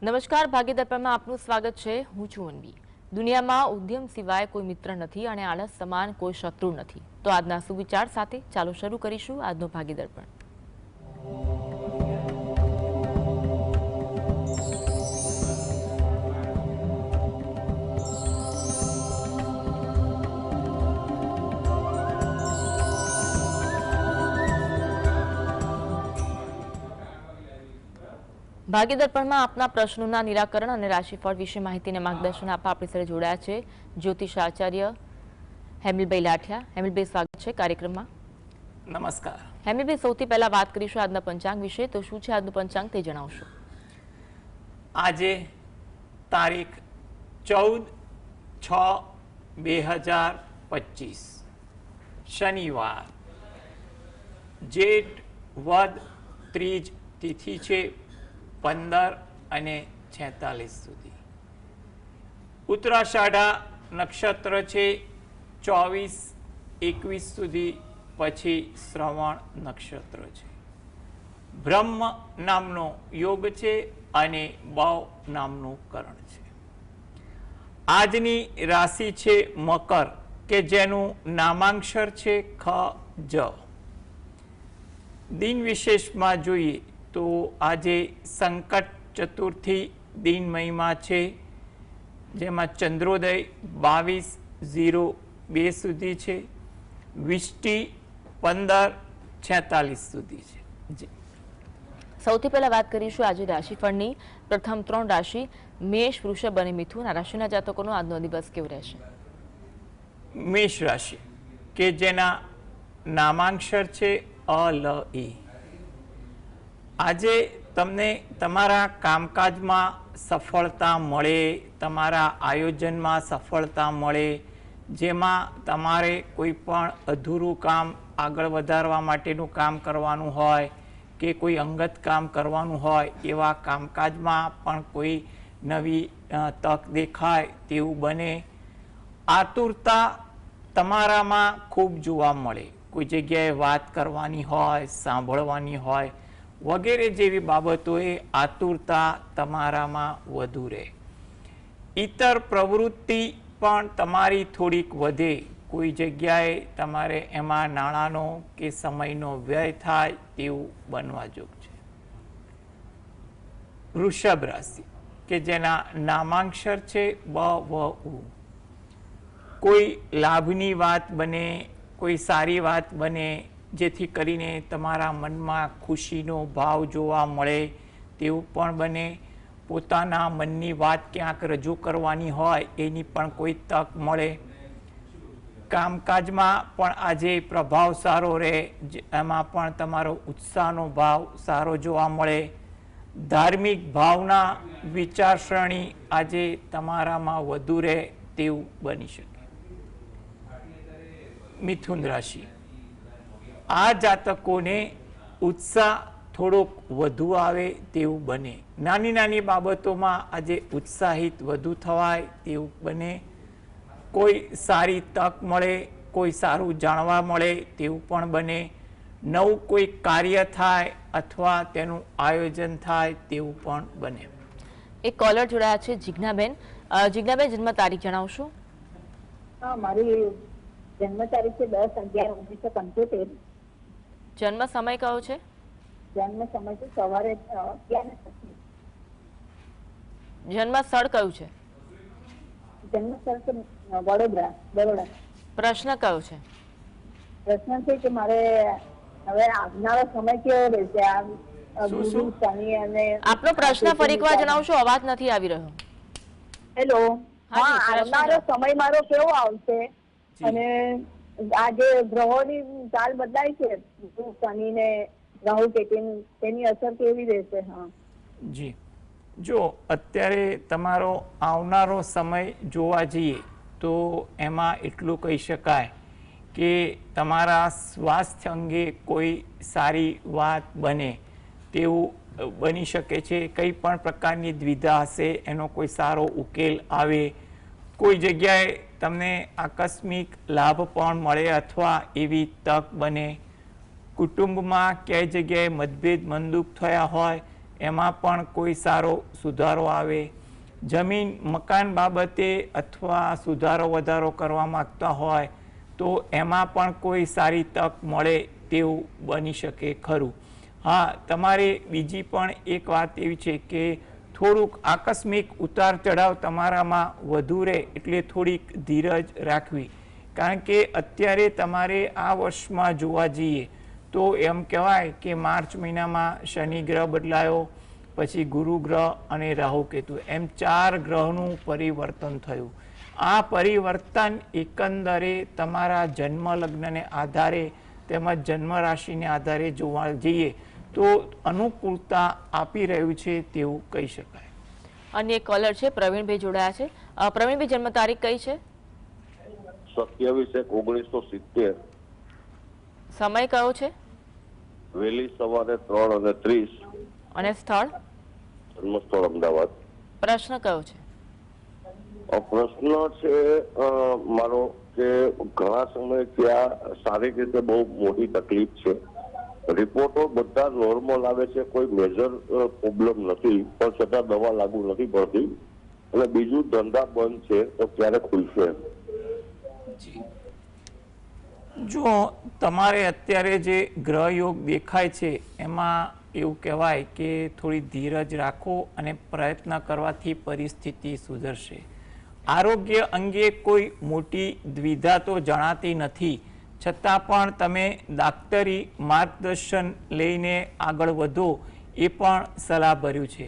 નમસ્કાર, ભાગીદારમાં આપનું સ્વાગત છે। હું છું અન્વી। દુનિયામાં ઉદ્યમ સિવાય કોઈ મિત્ર નથી અને આળસ સમાન કોઈ શત્રુ નથી। તો આજના સુવિચાર સાથે ચાલો શરૂ કરીશું આજનો ભાગીદાર। ભાગીદારમાં આપના પ્રશ્નોના નિરાકરણ અને રાશિફળ વિશે માહિતીને માર્ગદર્શન આપવા આપણી સાથે જોડાયા છે જ્યોતિષ આચાર્ય હેમિલભાઈ લાઠિયા। હેમિલભાઈ, સ્વાગત છે કાર્યક્રમમાં। નમસ્કાર હેમિલભાઈ, સૌથી પહેલા વાત કરીશું આજના પંચાંગ વિશે। તો શું છે આજનું પંચાંગ તે જણાવશો? આજે તારીખ 14/6/2025 શનિવાર, જેઠ વદ ત્રીજ તિથિ છે 15 અને 46 સુધી। ઉત્તરાષાઢા નક્ષત્ર છે 24-21 સુધી, પછી શ્રવણ નક્ષત્ર છે। બ્રહ્મ નામનો યોગ છે અને બવ નામનું કરણ છે। આજની રાશિ છે મકર, કે જેનું નામાંક્ષર છે ખ જ। દિન વિશેષમાં જોઈએ તો આજે સંકટ ચતુર્થી દિન મહિમા છે, જેમાં ચંદ્રોદય 22:02 સુધી છે, વિષ્ટિ 15:46 સુધી છે। જી, સૌથી પહેલા વાત કરીશું આજે રાશિફળની। પ્રથમ 3 રાશિ મેષ, વૃષભ અને મિથુન, આ રાશિના જાતકોનો આજનો દિવસ કેવો રહેશે? મેષ રાશિ, કે જેના નામાંક્ષર છે અ લ ઈ। આજે તમને તમારા કામકાજમાં સફળતા મળે, તમારા આયોજનમાં સફળતા મળે, જેમાં તમારે કોઈ પણ અધૂરું કામ આગળ વધારવા માટેનું કામ કરવાનું હોય કે કોઈ અંગત કામ કરવાનું હોય, એવા કામકાજમાં પણ કોઈ નવી તક દેખાય તેવું બને। આતુરતા તમારામાં ખૂબ જોવા મળે, કોઈ જગ્યાએ વાત કરવાની હોય, સાંભળવાની હોય વગેરે જેવી બાબતોએ આતુરતા તમારામાં વધુ રહે। ઇતર પ્રવૃત્તિ પણ તમારી થોડીક વધે, કોઈ જગ્યાએ તમારે એમાં નાણાંનો કે સમયનો વ્યય થાય તેવું બનવા જોગ છે। વૃષભ રાશિ, કે જેના નામાંક્ષર છે બ વ ઉ, કોઈ લાભની વાત બને, કોઈ સારી વાત બને, જેથી કરીને તમારા મનમાં ખુશીનો ભાવ જોવા મળે તેવું પણ બને। પોતાના મનની વાત ક્યાંક રજૂ કરવાની હોય એની પણ કોઈ તક મળે। કામકાજમાં પણ આજે પ્રભાવ સારો રહે, એમાં પણ તમારો ઉત્સાહનો ભાવ સારો જોવા મળે। ધાર્મિક ભાવના, વિચારસરણી આજે તમારામાં વધુ રહે તેવું બની શકે। મિથુન રાશિ, આ જાતકોને ઉત્સાહ થોડોક વધુ આવે તેવું બને। નાની નાની બાબતોમાં આજે ઉત્સાહિત વધુ થવાય તેવું બને। કોઈ સારી તક મળે, કોઈ સારું જાણવા મળે તેવું પણ બને। નવું કોઈ કાર્ય થાય અથવા તેનું આયોજન થાય તેવું પણ બને। એક કોલર જોડાયા છે, જિજ્ઞાબેન। જિજ્ઞાબેન, જન્મ તારીખ જણાવશો? હા, મારી જન્મ તારીખ છે 10/11/1975। જન્મ સમય કયો છે? જન્મ સમય છે સવારે 11:25। જન્મ સ્થળ કયું છે? જન્મ સ્થળ છે બરોડા। પ્રશ્ન કયો છે? પ્રશ્ન છે કે મારે હવે આવનારો સમય કેવો રહેશે? આ શું? ગુરુ, શનિ અને આપનો પ્રશ્ન ફરી એકવાર જણાવશો? અવાજ નથી આવી રહ્યો। હેલો, હા જી, હા, પ્રશ્ન આવનારો જણાવો। સમય મારો કેવો આવશે? જી। અને આ જે ગ્રહોની ચાલ બદલાય છે, ગુરુ, શનિ ને રાહુ કેતુ, તેની અસર કેવી રહેશે? હા જી, જો અત્યારે તમારો આવનારો સમય જોવા જઈએ તો એમાં એટલું કહી શકાય કે તમારા સ્વાસ્થ્ય અંગે કોઈ સારી વાત બને તેવું બની શકે છે। કંઈ પણ પ્રકારની દ્વિધા હશે એનો કોઈ સારો ઉકેલ આવે। કોઈ જગ્યાએ તમને આકસ્મિક લાભ પણ મળે અથવા એવી તક બને। કુટુંબમાં ક્યાંય જગ્યાએ મતભેદ મનદુખ થયા હોય એમાં પણ કોઈ સારો સુધારો આવે. જમીન મકાન બાબતે અથવા સુધારો વધારો કરવા માગતા હોય તો એમાં પણ કોઈ સારી તક મળે તેવું બની શકે ખરું. હા, તમારે બીજી પણ એક વાત એવી છે કે થોડુંક આકસ્મિક ઉતાર ચઢાવ તમારામાં વધુ રહે એટલે થોડીક ધીરજ રાખવી. કારણ કે અત્યારે તમારે આ વર્ષમાં જોવા જઈએ તો એમ કહેવાય કે માર્ચ મહિનામાં શનિ ગ્રહ બદલાયો, પછી ગુરુ ગ્રહ અને રાહુ કેતુ એમ 4 ગ્રહનું પરિવર્તન થયું. આ પરિવર્તન એકંદરે તમારા જન્મ લગ્નને આધારે તેમજ જન્મ રાશિને આધારે જોવા જઈએ તો અનુકૂળતા આપી રહ્યું છે તેવું કહી શકાય. અન્ય એક કોલર છે, પ્રવીણભાઈ જોડાયા છે. પ્રવીણભાઈ, જન્મ તારીખ કઈ છે? 27/1/1970. સમય કયો છે? વહેલી સવારે 3:30. અને સ્થળ? જન્મસ્થળ અમદાવાદ. પ્રશ્ન કયો છે? પ્રશ્ન છે મારો કે ઘણા સમયથી આ શારીરિક રીતે બહુ મોટી તકલીફ છે. રિપોર્ટો બધા નોર્મલ આવે છે, કોઈ મેજર પ્રોબ્લેમ નથી, પણ છતાં દવા લાગુ નથી પડતી. અને બીજું, ધંધા બંધ છે તો ક્યારે ખુલશે? જો તમારે અત્યારે જે ગ્રહ યોગ દેખાય છે એમાં એવું કહેવાય કે થોડી ધીરજ રાખો અને પ્રયત્ન કરવાથી પરિસ્થિતિ સુધરશે. આરોગ્ય અંગે કોઈ મોટી દ્વિધા તો જણાતી નથી, છતાં પણ તમે દાક્તરી માર્ગદર્શન લઈને આગળ વધો એ પણ સલાહભર્યું છે.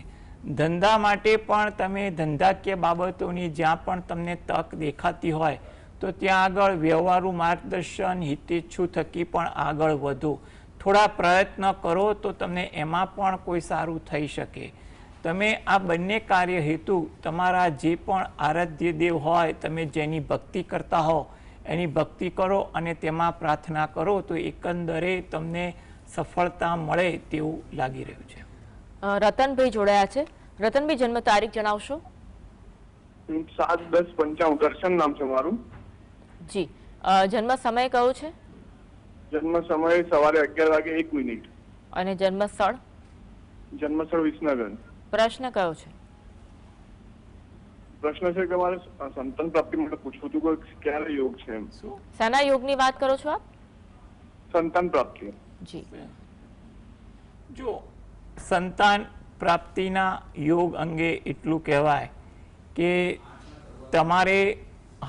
ધંધા માટે પણ તમે ધંધાકીય બાબતોની જ્યાં પણ તમને તક દેખાતી હોય તો ત્યાં આગળ વ્યવહારુ માર્ગદર્શન હિતેચ્છુ થકી પણ આગળ વધો. થોડા પ્રયત્ન કરો તો તમને એમાં પણ કોઈ સારું થઈ શકે. તમે આ બંને કાર્ય હેતુ તમારા જે પણ આરાધ્ય દેવ હોય, તમે જેની ભક્તિ કરતા હો એની ભક્તિ કરો અને તેમાં પ્રાર્થના કરો તો એકંદરે તમને સફળતા મળે તેવું લાગી રહ્યું છે. રતનભાઈ જોડાયા છે. રતનભાઈ, જન્મ તારીખ જણાવશો? 7/10/95. દર્શન નામ છે મારું. જી. જન્મ સમય કયો છે? જન્મ સમય સવારે 11:01. અને જન્મ સ્થળ? જન્મ સ્થળ વિસનગર. પ્રશ્ન કયો છે? પ્રશ્ન છે કે મારે સંતાન પ્રાપ્તિ માટે પૂછવું હતું કે ક્યારે યોગ છે એમ. શાના યોગની વાત કરો છો આપ? સંતાન પ્રાપ્તિ. જી. જો સંતાન પ્રાપ્તિના યોગ અંગે એટલું કહેવાય કે તમારે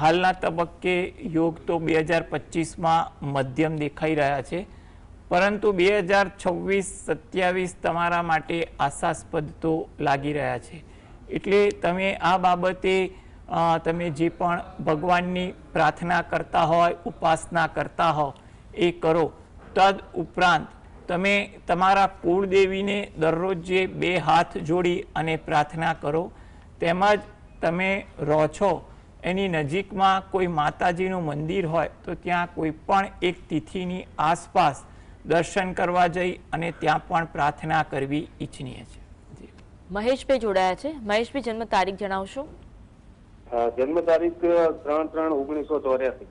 હાલના તબક્કે યોગ તો 2025માં મધ્યમ દેખાઈ રહ્યા છે, પરંતુ 2026-27 તમારા માટે આશાસ્પદ તો લાગી રહ્યા છે. એટલે તમે આ બાબતે તમે જે પણ ભગવાનની પ્રાર્થના કરતા હોય, ઉપાસના કરતા હો એ કરો. તદ ઉપરાંત તમે તમારા કુળદેવીને દરરોજ જે 2 હાથ જોડી અને પ્રાર્થના કરો. તેમજ તમે રહો છો એની નજીકમાં કોઈ માતાજીનું મંદિર હોય તો ત્યાં કોઈ પણ એક તિથિની આસપાસ દર્શન કરવા જઈ અને ત્યાં પણ પ્રાર્થના કરવી ઈચ્છનીય છે. મહેશભાઈ જોડાયા છે. મહેશભાઈ, જન્મ તારીખ જણાવશો? જન્મ તારીખ 3/3/1984.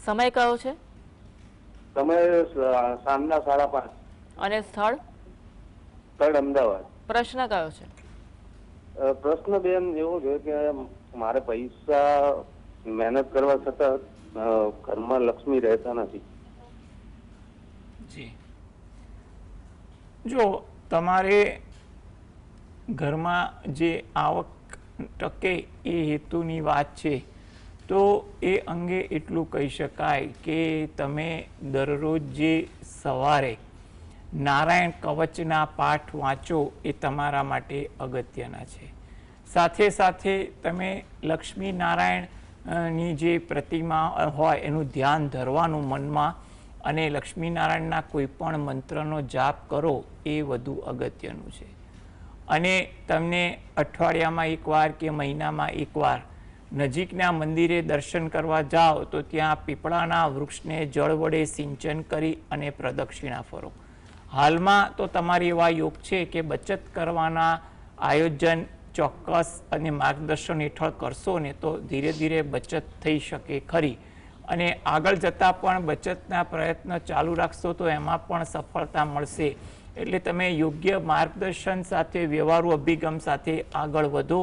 સમય કયો છે? સમય સાંજના 5:30. અને સ્થળ? સ્થળ અમદાવાદ. પ્રશ્ન કયો છે? પ્રશ્ન બેન એવો છે કે મારે પૈસા મહેનત કરવા છતાં ઘરમાં લક્ષ્મી રહેતા નથી. જી. જો તમારે ઘરમાં જે આવક ટકે એ હેતુની વાત છે તો એ અંગે એટલું કહી શકાય કે તમે દરરોજ જે સવારે નારાયણ કવચના પાઠ વાંચો એ તમારા માટે અગત્યના છે. સાથે સાથે તમે લક્ષ્મી નારાયણની જે પ્રતિમા હોય એનું ધ્યાન ધરવાનું મનમાં અને લક્ષ્મીનારાયણના કોઈ પણ મંત્રનો જાપ કરો એ વધુ અગત્યનું છે. અને તમને અઠવાડિયામાં એકવાર કે મહિનામાં એકવાર નજીકના મંદિરે દર્શન કરવા જાઓ તો ત્યાં પીપળાના વૃક્ષને જળ વડે સિંચન કરી અને પ્રદક્ષિણા ફરો. હાલમાં તો તમારી એવા યોગ છે કે બચત કરવાના આયોજન ચોક્કસ અને માર્ગદર્શન હેઠળ કરશો ને તો ધીરે ધીરે બચત થઈ શકે ખરી. અને આગળ જતાં પણ બચતના પ્રયત્ન ચાલુ રાખશો તો એમાં પણ સફળતા મળશે. એટલે તમે યોગ્ય માર્ગદર્શન સાથે વ્યવહારુ અભિગમ સાથે આગળ વધો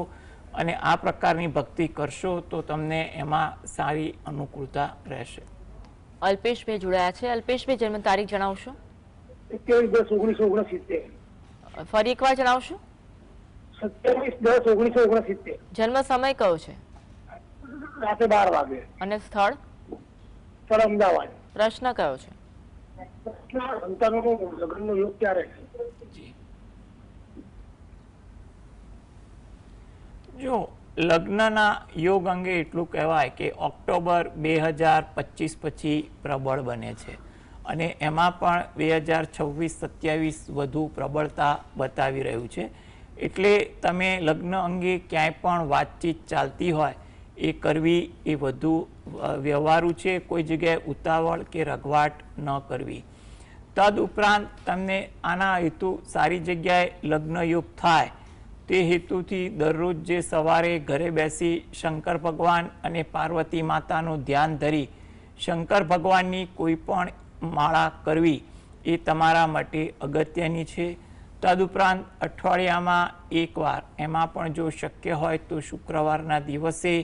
અને આ પ્રકારની ભક્તિ કરશો તો તમને એમાં સારી અનુકૂળતા રહેશે. અલ્પેશભાઈ જોડાયા છે. અલ્પેશભાઈ જન્મ તારીખ જણાવશો? 27/10/1969. ફરી એકવાર જણાવશો? 27/10/1969. જન્મ સમય કયો છે રાતે 12 વાગે. અને સ્થળ? સ્થળ અમદાવાદ. પ્રશ્ન કયો છે? સંતાનોનો લગ્નનો યોગ ક્યારે છે? જો લગ્નના યોગ અંગે એટલું કહેવાય કે ઓક્ટોબર 2025 પછી પ્રબળ બને છે અને એમાં પણ 2026-27 વધુ પ્રબળતા બતાવી રહ્યું છે. એટલે તમે લગ્ન અંગે ક્યાંય પણ વાતચીત ચાલતી હોય એ કરવી એ વધુ વ્યવહારુ છે. કોઈ જગ્યાએ ઉતાવળ કે રઘવાટ ન કરવી. તદ ઉપરાંત તમને આના હેતુ સારી જગ્યાએ લગ્ન યોગ થાય તે હેતુથી દરરોજ જે સવારે ઘરે બેસી શંકર ભગવાન અને પાર્વતી માતાનું ધ્યાન ધરી શંકર ભગવાનની કોઈ પણ માળા કરવી એ તમારા માટે અગત્યની છે. તદુપરાંત અઠવાડિયામાં એકવાર, એમાં પણ જો શક્ય હોય તો શુક્રવારના દિવસે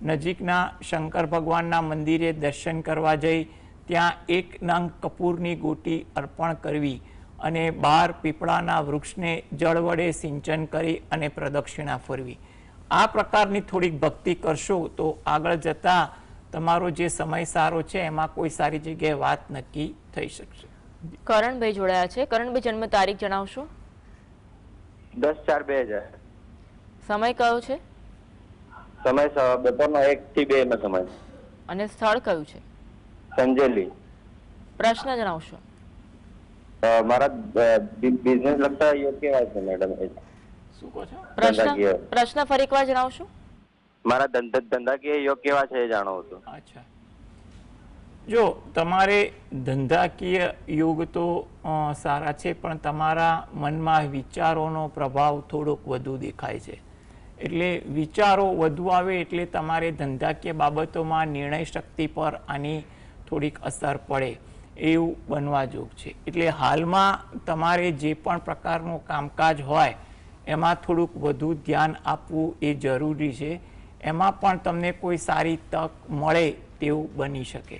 નજીકના શંકર ભગવાનના મંદિરે દર્શન કરવા જઈ ત્યાં 1 નંગ કપૂરની ગોટી અર્પણ કરવી અને 12 પીપળાના વૃક્ષને જળ વડે સિંચન કરી અને પ્રદક્ષિણા ફરવી. આ પ્રકારની થોડીક ભક્તિ કરશો તો આગળ જતા તમારો જે સમય સારો છે એમાં કોઈ સારી જગ્યાએ વાત નક્કી થઈ શકશે. કરણભાઈ જોડાયા છે. કરણભાઈ જન્મ તારીખ જણાવશો? 10/4/2000. સમય કયો છે? સમય બપોરનો 1 થી 2 નો સમય. અને સ્થળ કયું છે? સંજેલી. પ્રશ્ન જણાવશો? મારા બિઝનેસ લગતા યોગ કેવા છે મેડમ? શું કહો છો? પ્રશ્ન ફરી એકવાર જણાવશો? મારા ધંધાકીય યોગ કેવા છે એ જાણવું હતું. અચ્છા, જો તમારે ધંધાકીય યોગ તો સારા છે પણ તમારા મનમાં વિચારોનો પ્રભાવ થોડોક વધુ દેખાય છે. એટલે વિચારો વધુ આવે એટલે તમારે ધંધાકીય બાબતોમાં નિર્ણય શક્તિ પર આની થોડીક અસર પડે એવું બનવા જોગ છે. એટલે હાલમાં તમારે જે પણ પ્રકારનું કામકાજ હોય એમાં થોડુંક વધુ ધ્યાન આપવું એ જરૂરી છે. એમાં પણ તમને કોઈ સારી તક મળે તેવું બની શકે.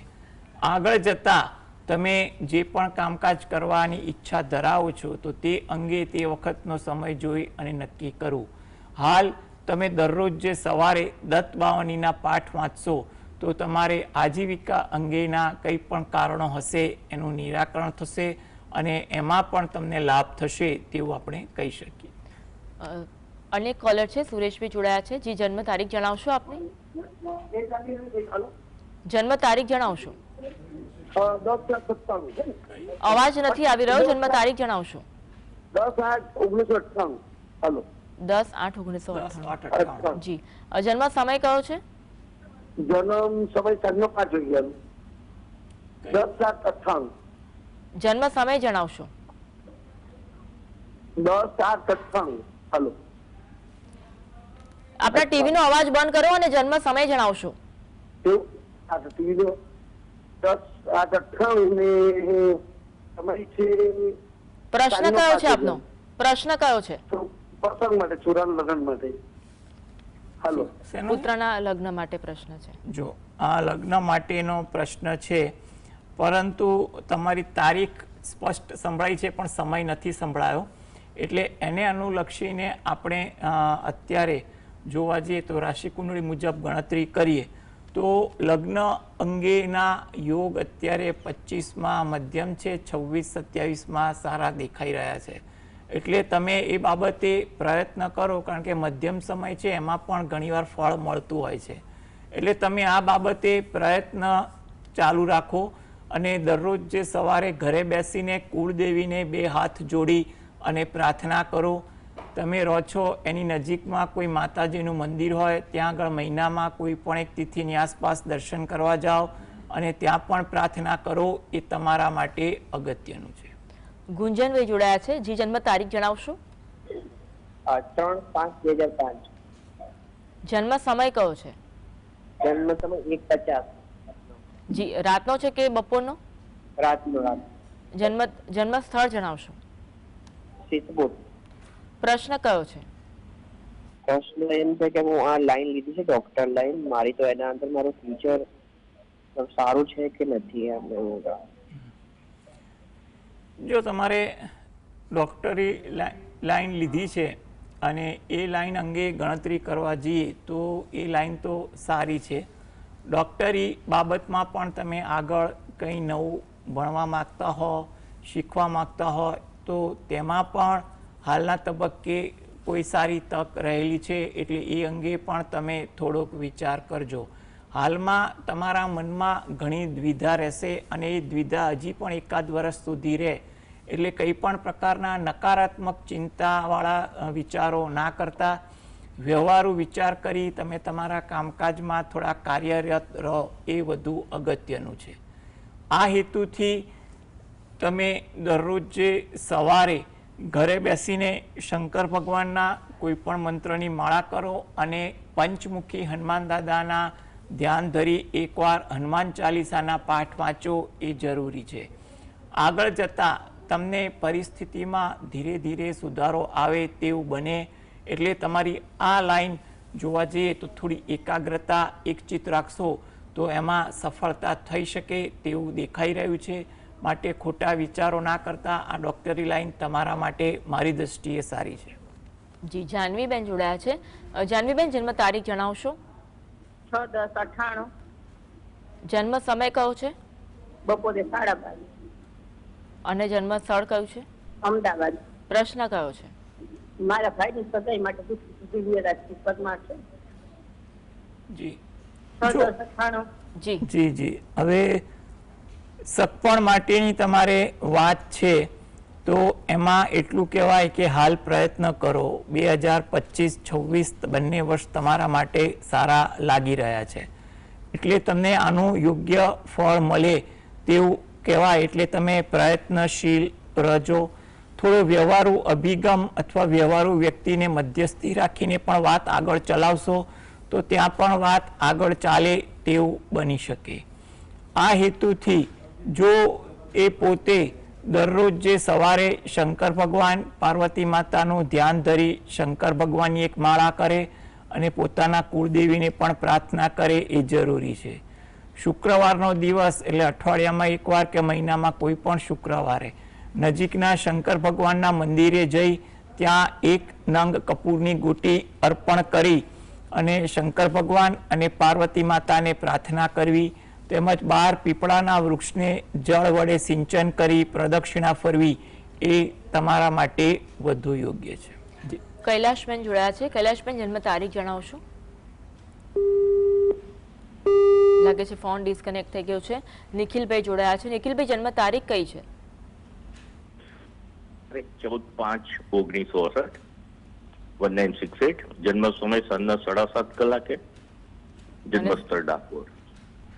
આગળ જતાં તમે જે પણ કામકાજ કરવાની ઈચ્છા ધરાવો છો તો તે અંગે તે વખતનો સમય જોઈ અને નક્કી કરવું. હાલ તમે દરરોજ જે સવારે દત્ત બાવનીના પાઠ વાંચશો તો તમારે આજીવિકા અંગેના કંઈ પણ કારણો હશે એનું નિરાકરણ થશે અને એમાં પણ તમને લાભ થશે તેવું આપણે કહી શકીએ. અનેક કોલર છે. સુરેશભાઈ જોડાયા છે. જી, જન્મ તારીખ જણાવશો આપને? જન્મ તારીખ જણાવશો? 10/8/97. અવાજ નથી આવી રહ્યો. જન્મ તારીખ જણાવશો? 10/8/1998. હાલો. 10/8/1998. જી. જન્મ સમય કયો છે? જન્મ સમય 5:05 વાગ્યાનો. 10/7/98. જન્મ સમય જણાવશો? 10/8/98. હાલો. આપણા ટીવી નો અવાજ બંધ કરો અને જન્મ સમય જણાવશો. ટીવી નો 10/8/98 ને સમય છે. પ્રશ્ન કયો છે આપનો? પ્રશ્ન કયો છે? પસંદ માટે, છોરાના લગ્ન માટે. હાલો. પુત્રના લગ્ન માટે પ્રશ્ન છે. જો આ લગ્ન માટેનો પ્રશ્ન છે પરંતુ તમારી તારીખ સ્પષ્ટ સંભળાઈ છે પણ સમય નથી સંભળાયો. એટલે એને અનુલક્ષીને આપણે અત્યારે જોવા જઈએ તો રાશિ કુંડળી મુજબ ગણતરી કરીએ તો લગ્ન અંગેના યોગ અત્યારે 25માં મધ્યમ છે, 26-27માં સારા દેખાઈ રહ્યા છે. એટલે તમે એ બાબતે પ્રયત્ન કરો કારણ કે મધ્યમ સમય છે એમાં પણ ઘણીવાર ફળ મળતું હોય છે. એટલે તમે આ બાબતે પ્રયત્ન ચાલુ રાખો અને દરરોજ જે સવારે ઘરે બેસીને કુળદેવીને 2 હાથ જોડી અને પ્રાર્થના કરો. તમે રહો છો એની નજીકમાં કોઈ માતાજીનું મંદિર હોય ત્યાં આગળ મહિનામાં કોઈ પણ એક તિથિની આસપાસ દર્શન કરવા જાઓ અને ત્યાં પણ પ્રાર્થના કરો. એ તમારા માટે અગત્યનું છે. ગુંજનભાઈ જોડાયા છે. જી, જન્મ તારીખ જણાવશો? 3/5/2005. જન્મ સમય કયો છે? જન્મ સમય 1:50. જી, રાતનો છે કે બપોરનો? રાતનો. જન્મ સ્થળ જણાવશો? સિદ્ધપુર. પ્રશ્ન કયો છે? પ્રશ્ન એમ છે કે હું આ લાઈન લીધી છે ડોક્ટર લાઈન, મારી તો એના અંદર મારું ફ્યુચર સારું છે કે નથી એમ એવું. જો તમારે ડૉક્ટરી લાઈન લીધી છે અને એ લાઈન અંગે ગણતરી કરવા જઈએ તો એ લાઈન તો સારી છે. ડૉક્ટરી બાબતમાં પણ તમે આગળ કંઈ નવું ભણવા માગતા હો, શીખવા માગતા હો તો તેમાં પણ હાલના તબક્કે કોઈ સારી તક રહેલી છે, એટલે એ અંગે પણ તમે થોડોક વિચાર કરજો. હાલમાં તમારા મનમાં ઘણી દ્વિધા રહેશે અને એ દ્વિધા હજી પણ એકાદ વર્ષ સુધી રહે, એટલે કંઈ પણ પ્રકારના નકારાત્મક ચિંતાવાળા વિચારો ના કરતા વ્યવહારુ વિચાર કરી તમે તમારા કામકાજમાં થોડા કાર્યરત રહો એ વધુ અગત્યનું છે. આ હેતુથી તમે દરરોજ જે સવારે ઘરે બેસીને શંકર ભગવાનના કોઈ પણ મંત્રની માળા કરો અને પંચમુખી હનુમાન દાદાના ધ્યાન ધરી એકવાર હનુમાન ચાલીસાના પાઠ વાંચો એ જરૂરી છે. આગળ જતાં તમને પરિસ્થિતિમાં ધીરે ધીરે સુધારો આવે તેવું બને, એટલે તમારી આ લાઈન જોવા જઈએ તો થોડી એકાગ્રતા એકચિત રાખશો તો એમાં સફળતા થઈ શકે તેવું દેખાઈ રહ્યું છે. માટે ખોટા વિચારો ના કરતા આ ડૉક્ટરી લાઈન તમારા માટે મારી દૃષ્ટિએ સારી છે. જી, જાનવીબેન જોડાયા છે. જાનવીબેન, જન્મ તારીખ જણાવશો? 6/10/98. જન્મ સમય કયો છે? બપોરે 12:30. અને જન્મ સ્થળ કયું છે? અમદાવાદ. પ્રશ્ન કયો છે? મારા ભાઈની સગાઈ માટે રાજપીપળમાં છે. જી 6/10/98. જી જી જી હવે સગપણ માટેની તમારે વાત છે તો એમાં એટલું કહેવાય કે હાલ પ્રયત્ન કરો. 2025-26 બંને વર્ષ તમારા માટે સારા લાગી રહ્યા છે, એટલે તમને આનું યોગ્ય ફળ મળે તેવું કહેવાય. એટલે તમે પ્રયત્નશીલ રહેજો. થોડો વ્યવહારુ અભિગમ અથવા વ્યવહારુ વ્યક્તિને મધ્યસ્થી રાખીને પણ વાત આગળ ચલાવશો તો ત્યાં પણ વાત આગળ ચાલે તેવું બની શકે. આ હેતુથી જો એ પોતે દરરોજ જે સવારે શંકર ભગવાન પાર્વતી માતાનું ધ્યાન ધરી શંકર ભગવાનની એક માળા કરે અને પોતાના કુળદેવીને પણ પ્રાર્થના કરે એ જરૂરી છે. શુક્રવારનો દિવસ એટલે અઠવાડિયામાં એકવાર કે મહિનામાં કોઈ પણ શુક્રવારે નજીકના શંકર ભગવાનના મંદિરે જઈ ત્યાં એક નંગ કપૂરની ગોટી અર્પણ કરી અને શંકર ભગવાન અને પાર્વતી માતાને પ્રાર્થના કરવી, તેમજ બહાર પીપળાના વૃક્ષને જળ વડે સિંચન કરી પ્રદક્ષિણા ફરવી એ તમારા માટે વધુ યોગ્ય છે. કૈલાશબેન જોડાયા છે. કૈલાશબેન, જન્મ તારીખ જણાવશો? લાગે છે ફોન ડિસ્કનેક્ટ થઈ ગયો છે. નિખિલભાઈ જોડાયા છે. નિખિલભાઈ, જન્મ તારીખ કઈ છે? 14/5/1968, 1968. જન્મ સમય સાંજના 7:30 કલાકે, જન્મ સ્થળ ડાકોર.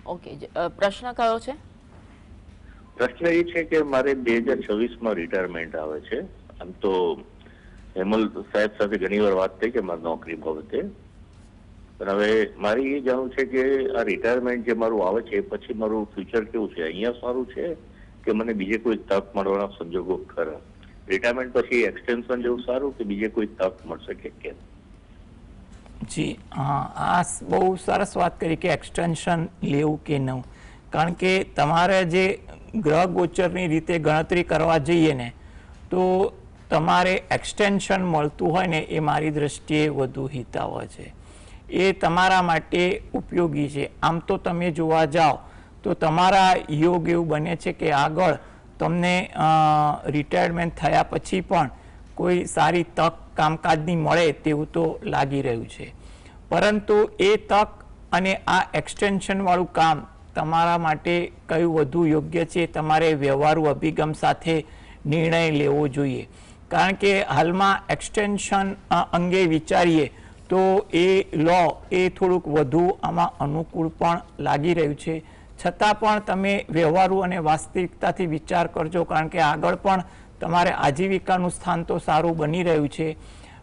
ઓકે, પ્રશ્ન કયો છે? પ્રશ્ન એ છે કે મારે 2026માં રિટાયરમેન્ટ આવે છે. આમ તો હેમલ સાહેબ સાથે ઘણી વાર વાત થઈ કે મારી નોકરી બાબતે, પણ હવે મારે એ જાણવું છે કે આ રિટાયરમેન્ટ જે મારું આવે છે એ પછી મારું ફ્યુચર કેવું છે? અહીંયા સારું છે કે મને બીજે કોઈ તક મળવાના સંજોગો ખરા? રિટાયરમેન્ટ પછી એક્સટેન્શન જેવું સારું કે બીજે કોઈ તક મળશે કે કેમ? જી હા, આ બહુ સરસ વાત કરી કે એક્સટેન્શન લેવું કે ન, કારણ કે તમારે જે ગ્રહ ગોચરની રીતે ગણતરી કરવા જઈએ ને તો તમારે એક્સટેન્શન મળતું હોય ને એ મારી દ્રષ્ટિએ વધુ હિતાવહ છે. એ તમારા માટે ઉપયોગી છે. આમ તો તમે જોવા જાઓ તો તમારા યોગ એવું બને છે કે આગળ તમને રિટાયરમેન્ટ થયા પછી પણ કોઈ સારી તક કામકાજની મળે તેવું તો લાગી રહ્યું છે. પરંતુ એ તક અને આ એક્સટેન્શનવાળું કામ તમારા માટે કયું વધુ યોગ્ય છે તમારે વ્યવહારુ અભિગમ સાથે નિર્ણય લેવો જોઈએ. કારણ કે હાલમાં એક્સટેન્શન અંગે વિચારીએ તો એ લો એ થોડુંક વધુ આમાં અનુકૂળ પણ લાગી રહ્યું છે. છતાં પણ તમે વ્યવહારુ અને વાસ્તવિકતાથી વિચાર કરજો, કારણ કે આગળ પણ તમારે આજીવિકાનું સ્થાન તો સારું બની રહ્યું છે,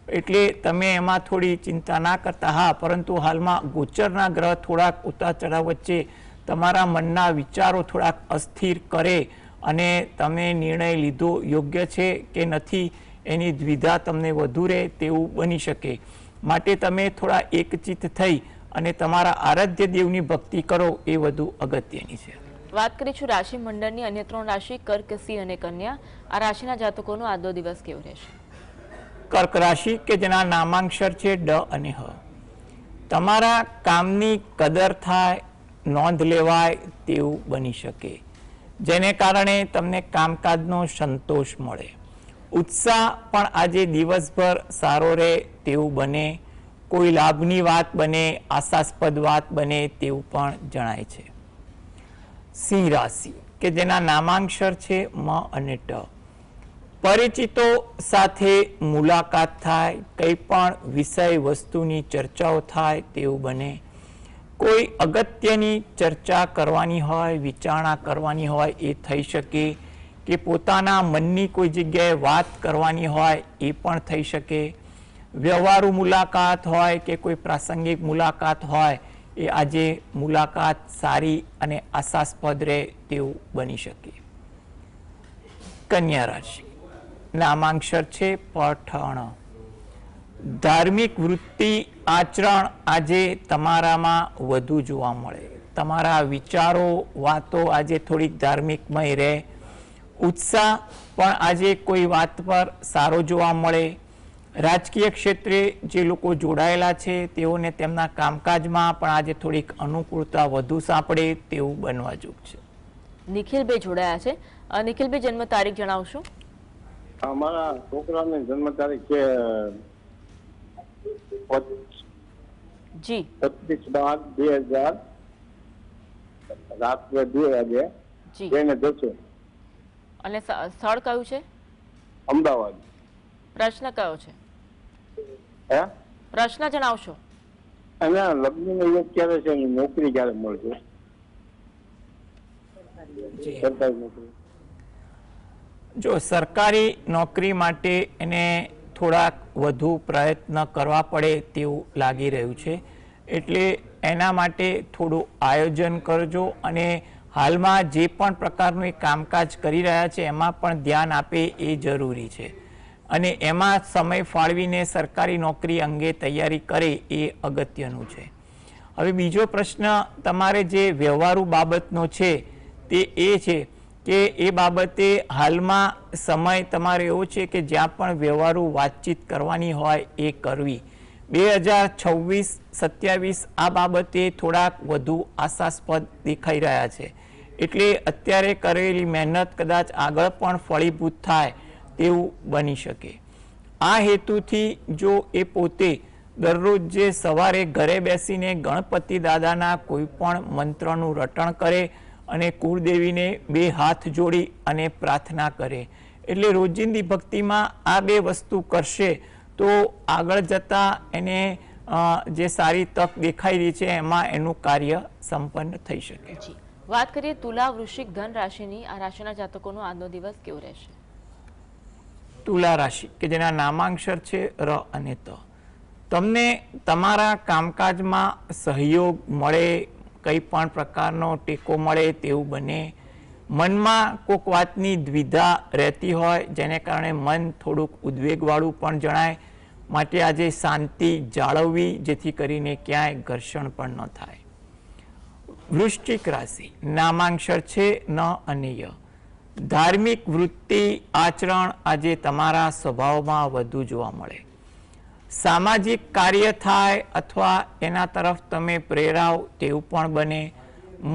એટલે તમે એમાં થોડી ચિંતા ના કરતા. હા, પરંતુ હાલમાં ગોચરના ગ્રહ થોડાક ઉતાર ચઢાવ વચ્ચે તમારા મનના વિચારો થોડાક અસ્થિર કરે અને તમે નિર્ણય લીધો યોગ્ય છે કે નથી એની દ્વિધા તમને વધુ રહે તેવું બની શકે. માટે તમે થોડા એકચિત્ત થઈ અને તમારા આરાધ્ય દેવની ભક્તિ કરો એ વધુ અગત્યની છે. વાત કરીશું રાશિ મંડળની અન્ય 3 રાશિ કર્ક, સિંહ અને કન્યા. આ રાશિના જાતકોનો આજનો દિવસ કેવો રહેશે? કર્ક રાશિ કે જેના નામાંક્ષર છે ડ અને હ. તમારા કામની કદર થાય, નોંધ લેવાય તેવું બની શકે, જેને કારણે તમને કામકાજનો સંતોષ મળે. ઉત્સાહ પણ આજે દિવસભર સારો રહે તેવું બને. કોઈ લાભની વાત બને, આશાસ્પદ વાત બને તેવું પણ જણાય છે. સિંહ રાશિ કે જેના નામાંક્ષર છે મ અને ટ. પરિચિતો સાથે મુલાકાત થાય, કંઈ પણ વિષય વસ્તુની ચર્ચાઓ થાય તેવું બને. કોઈ અગત્યની ચર્ચા કરવાની હોય, વિચારણા કરવાની હોય એ થઈ શકે, કે પોતાના મનની કોઈ જગ્યાએ વાત કરવાની હોય એ પણ થઈ શકે. વ્યવહારુ મુલાકાત હોય કે કોઈ પ્રાસંગિક મુલાકાત હોય એ આજે મુલાકાત સારી અને આશાસ્પદ રહે તેવું બની શકે. કન્યા રાશિ નામાંક્ષર છે પઠણ. ધાર્મિક વૃત્તિ આચરણ આજે તમારામાં વધુ જોવા મળે. તમારા વિચારો વાતો આજે થોડીક ધાર્મિકમય રહે. ઉત્સાહ પણ આજે કોઈ વાત પર સારો જોવા મળે. રાજકીય ક્ષેત્રે જે લોકો જોડાયેલા છે તેઓને તેમના કામકાજમાં પણ આજે થોડીક અનુકૂળતા વધુ સાંપડે તેવું બનવા જોગ છે. નિખિલભાઈ જોડાયા છે. નિખિલભાઈ જન્મ તારીખ જણાવશો? અમારા છોકરાની જન્મ તારીખ છે જી 25/12/2000 રાત્રે 2 વાગે. જી. એને જશે અને સ્થળ કયું છે? અમદાવાદ. પ્રશ્ન કયો છે? હે પ્રશ્ન જણાવશો? અને લગ્નનો યોગ ક્યારે છે, એની નોકરી ક્યારે મળશે? સરકારી નોકરી. જો સરકારી નોકરી માટે એને થોડાક વધુ પ્રયત્ન કરવા પડે તેવું લાગી રહ્યું છે. એટલે એના માટે થોડું આયોજન કરજો અને હાલમાં જે પણ પ્રકારનું કામકાજ કરી રહ્યા છે એમાં પણ ધ્યાન આપે એ જરૂરી છે. અને એમાં સમય ફાળવીને સરકારી નોકરી અંગે તૈયારી કરે એ અગત્યનું છે. હવે બીજો પ્રશ્ન તમારે જે વ્યવહારુ બાબતનો છે તે એ છે કે એ બાબતે હાલમાં સમય તમારે એવો છે કે જ્યાં પણ વ્યવહારુ વાતચીત કરવાની હોય એ કરવી. 2026-27 આ બાબતે થોડાક વધુ આશાસ્પદ દેખાઈ રહ્યા છે. એટલે અત્યારે કરેલી મહેનત કદાચ આગળ પણ ફળીભૂત થાય તેવું બની શકે. આ હેતુથી જો એ પોતે દરરોજ જે સવારે ઘરે બેસીને ગણપતિ દાદાના કોઈ પણ મંત્રનું રટણ કરે અને કુળદેવીને 2 હાથ જોડી અને પ્રાર્થના કરે, એટલે રોજિંદી ભક્તિમાં આ 2 વસ્તુ કરશે તો આગળ જતાં એને જે સારી તક દેખાઈ રહી છે એમાં એનું કાર્ય સંપન્ન થઈ શકે. વાત કરીએ તુલા, વૃશ્ચિક, ધન રાશિની. આ રાશિના જાતકોનો આજનો દિવસ કેવો રહેશે? તુલા રાશિ કે જેના નામાંક્ષર છે ર અને ત. તમને તમારા કામકાજમાં સહયોગ મળે, કંઈ પણ પ્રકારનો ટેકો મળે તેવું બને. મનમાં કોઈક વાતની દ્વિધા રહેતી હોય જેને કારણે મન થોડુંક ઉદ્વેગવાળું પણ જણાય. માટે આજે શાંતિ જાળવવી જેથી કરીને ક્યાંય ઘર્ષણ પણ ન થાય. વૃશ્ચિક રાશિ નામાંક્ષર છે ન અને ય. ધાર્મિક વૃત્તિ આચરણ આજે તમારા સ્વભાવમાં વધુ જોવા મળે. સામાજિક કાર્ય થાય અથવા એના તરફ તમે પ્રેરાવ તેવું પણ બને.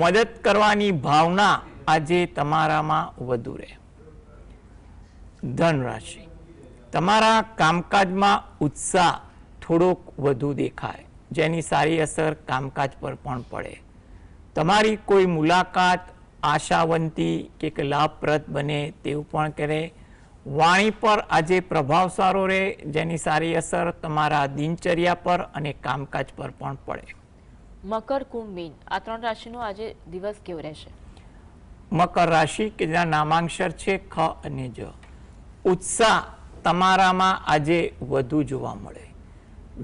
મદદ કરવાની ભાવના આજે તમારામાં વધુ રહે. ધન રાશિ તમારા કામકાજમાં ઉત્સાહ થોડોક વધુ દેખાય, જેની સારી અસર કામકાજ પર પણ પડે. તમારી કોઈ મુલાકાત આશાવંતી કે લાભપ્રદ બને તેવું પણ કરે. વાણી પર આજે પ્રભાવ સારો રહે, જેની સારી અસર તમારા દિનચર્યા પર અને કામકાજ પર પણ પડે. મકર, કુંભ, મીન આ 3 રાશિનો આજે દિવસ કેવો રહેશે? મકર રાશિ કે જેના નામાંક્ષર છે ખ અને જ. ઉત્સાહ તમારામાં આજે વધુ જોવા મળે.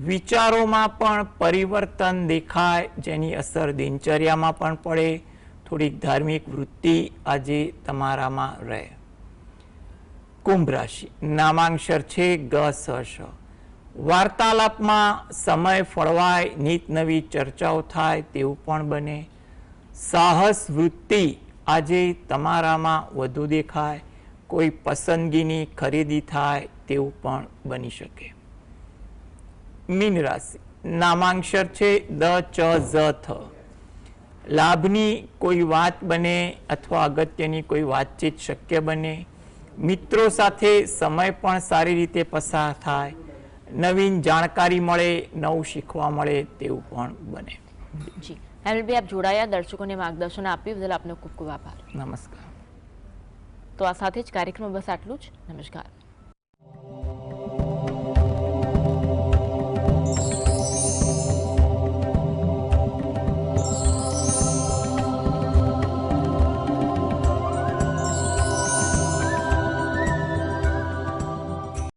વિચારોમાં પણ પરિવર્તન દેખાય, જેની અસર દિનચર્યામાં પણ પડે. થોડીક ધાર્મિક વૃત્તિ આજે તમારામાં રહે. કુંભ રાશિ, નામાંક્ષર છે ગ સ શ. વાર્તાલાપમાં સમય ફળવાય, નીત નવી ચર્ચાઓ થાય તેવું પણ બને. સાહસ વૃત્તિ આજે તમારામાં વધુ દેખાય, કોઈ પસંદગીની ખરીદી થાય તેવું પણ બની શકે. મીન રાશિ, નામાંક્ષર છે દ ચ ઝ થ. લાભની કોઈ વાત બને અથવા અગત્યની કોઈ વાતચીત શક્ય બને. મિત્રો સાથે સમય પણ સારી રીતે પસાર થાય. નવીન જાણકારી મળે, નવું શીખવા મળે તેવું પણ બને. જી હેમલભાઈ, આપ જોડાયા, દર્શકોને માર્ગદર્શન આપ્યું બદલ આપનો ખૂબ ખૂબ આભાર. નમસ્કાર. તો આ સાથે જ કાર્યક્રમ બસ આટલું જ. નમસ્કાર.